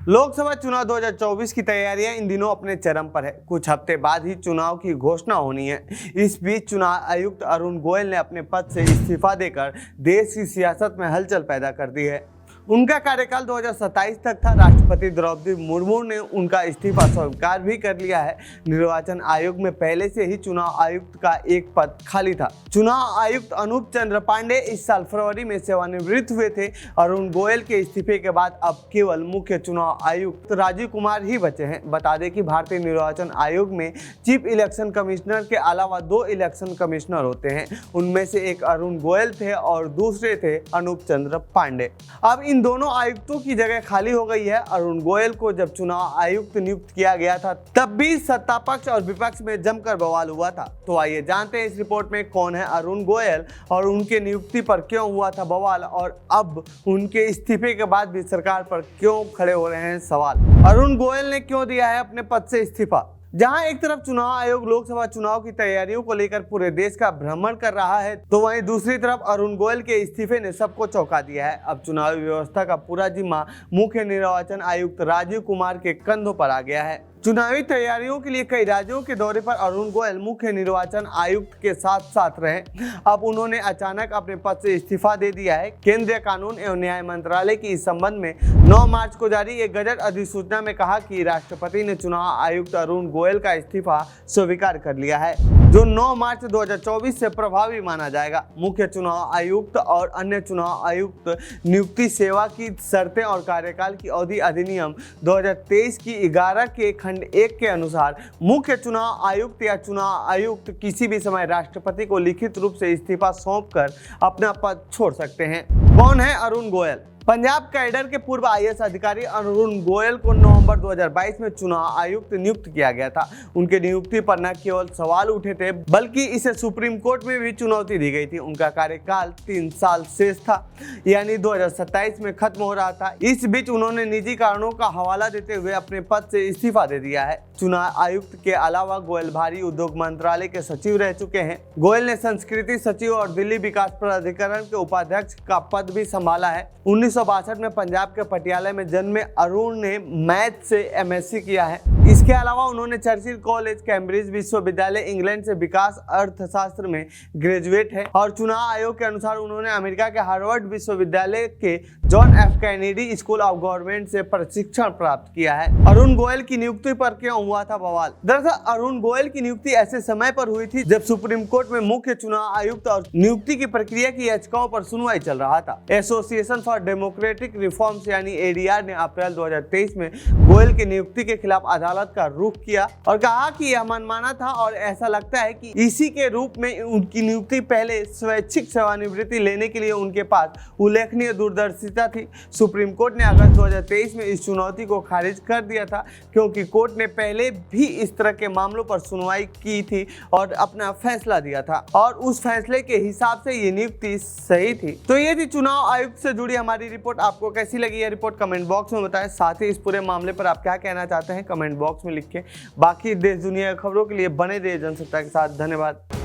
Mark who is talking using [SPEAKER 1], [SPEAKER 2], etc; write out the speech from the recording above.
[SPEAKER 1] लोकसभा चुनाव 2024 की तैयारियां इन दिनों अपने चरम पर है। कुछ हफ्ते बाद ही चुनाव की घोषणा होनी है। इस बीच चुनाव आयुक्त अरुण गोयल ने अपने पद से इस्तीफा देकर देश की सियासत में हलचल पैदा कर दी है। उनका कार्यकाल 2027 तक था। राष्ट्रपति द्रौपदी मुर्मू ने उनका इस्तीफा स्वीकार भी कर लिया है। निर्वाचन आयोग में पहले से ही चुनाव आयुक्त का एक पद खाली था। चुनाव आयुक्त अनूप चंद्र पांडे इस साल फरवरी में सेवानिवृत्त हुए थे। अरुण गोयल के इस्तीफे के बाद अब केवल मुख्य चुनाव आयुक्त राजीव कुमार ही बचे हैं। बता दें कि भारतीय निर्वाचन आयोग में चीफ इलेक्शन कमिश्नर के अलावा 2 इलेक्शन कमिश्नर होते हैं। उनमें से एक अरुण गोयल थे और दूसरे थे अनूप चंद्र पांडे। अब इन दोनों आयुक्तों की जगह खाली हो गई है। अरुण गोयल को जब चुनाव आयुक्त नियुक्त किया गया था तब भी सत्ता पक्ष और विपक्ष में जमकर बवाल हुआ था। तो आइए जानते हैं इस रिपोर्ट में कौन है अरुण गोयल और उनके नियुक्ति पर क्यों हुआ था बवाल और अब उनके इस्तीफे के बाद भी सरकार पर क्यों खड़े हो रहे हैं सवाल। अरुण गोयल ने क्यों दिया है अपने पद से इस्तीफा। जहां एक तरफ चुनाव आयोग लोकसभा चुनाव की तैयारियों को लेकर पूरे देश का भ्रमण कर रहा है, तो वहीं दूसरी तरफ अरुण गोयल के इस्तीफे ने सबको चौंका दिया है। अब चुनावी व्यवस्था का पूरा जिम्मा मुख्य निर्वाचन आयुक्त राजीव कुमार के कंधों पर आ गया है। चुनावी तैयारियों के लिए कई राज्यों के दौरे पर अरुण गोयल मुख्य निर्वाचन आयुक्त के साथ साथ रहे। अब उन्होंने अचानक अपने पद से इस्तीफा दे दिया है। केंद्रीय कानून एवं न्याय मंत्रालय की इस संबंध में 9 मार्च को जारी एक गजट अधिसूचना में कहा कि राष्ट्रपति ने चुनाव आयुक्त अरुण गोयल का इस्तीफा स्वीकार कर लिया है, जो 9 मार्च 2024 से प्रभावी माना जाएगा। मुख्य चुनाव आयुक्त और अन्य चुनाव आयुक्त नियुक्ति सेवा की शर्तें और कार्यकाल की अवधि अधिनियम 2023 की 11 के खंड 1 के अनुसार मुख्य चुनाव आयुक्त या चुनाव आयुक्त किसी भी समय राष्ट्रपति को लिखित रूप से इस्तीफा सौंपकर अपना पद छोड़ सकते हैं। कौन है अरुण गोयल। पंजाब कैडर के पूर्व आईएएस अधिकारी अरुण गोयल को नवंबर 2022 में चुनाव आयुक्त नियुक्त किया गया था। उनके नियुक्ति पर न केवल सवाल उठे थे बल्कि इसे सुप्रीम कोर्ट में भी चुनौती दी गई थी। उनका कार्यकाल 3 साल शेष था, यानी 2027 में खत्म हो रहा था। इस बीच उन्होंने निजी कारणों का हवाला देते हुए अपने पद से इस्तीफा दे दिया है। चुनाव आयुक्त के अलावा गोयल भारी उद्योग मंत्रालय के सचिव रह चुके हैं। गोयल ने संस्कृति सचिव और दिल्ली विकास प्राधिकरण के उपाध्यक्ष का पद भी संभाला है। 1962 में पंजाब के पटियाला में जन्मे अरुण ने मैथ से एमएससी किया है। इसके अलावा उन्होंने चर्चिल कॉलेज, कैम्ब्रिज विश्वविद्यालय, इंग्लैंड से विकास अर्थशास्त्र में ग्रेजुएट है और चुनाव आयोग के अनुसार उन्होंने अमेरिका के हार्वर्ड विश्वविद्यालय के John F Kennedy school of government से प्रशिक्षण प्राप्त किया है। अरुण गोयल की नियुक्ति पर क्यों हुआ था बवाल। दरअसल अरुण गोयल की नियुक्ति ऐसे समय पर हुई थी जब सुप्रीम कोर्ट में मुख्य चुनाव आयुक्त और नियुक्ति की प्रक्रिया की याचिकाओं पर सुनवाई चल रहा था। एसोसिएशन फॉर डेमोक्रेटिक रिफॉर्म्स यानी एडीआर ने अप्रैल 2023 में गोयल की नियुक्ति के खिलाफ अदालत का रुख किया और कहा कि यह मनमाना था और ऐसा लगता है कि इसी के रूप में उनकी नियुक्ति पहले स्वैच्छिक सेवानिवृत्ति लेने के लिए उनके पास उल्लेखनीय दूरदर्शिता थी। सुप्रीम कोर्ट ने अगस्त 2023 में इस चुनौती को खारिज कर दिया था क्योंकि कोर्ट ने पहले भी इस तरह के मामलों पर सुनवाई की थी और अपना फैसला दिया था और उस फैसले के हिसाब से ये नियुक्ति सही थी। तो ये थी चुनाव आयुक्त से जुड़ी हमारी रिपोर्ट। आपको कैसी लगी यह रिपोर्ट कमेंट बॉक्स में बताएं। साथ ही इस पूरे मामले पर आप क्या कहना चाहते हैं कमेंट बॉक्स में लिखें। बाकी देश दुनिया की खबरों के लिए बने रहिए जनसत्ता के साथ। धन्यवाद।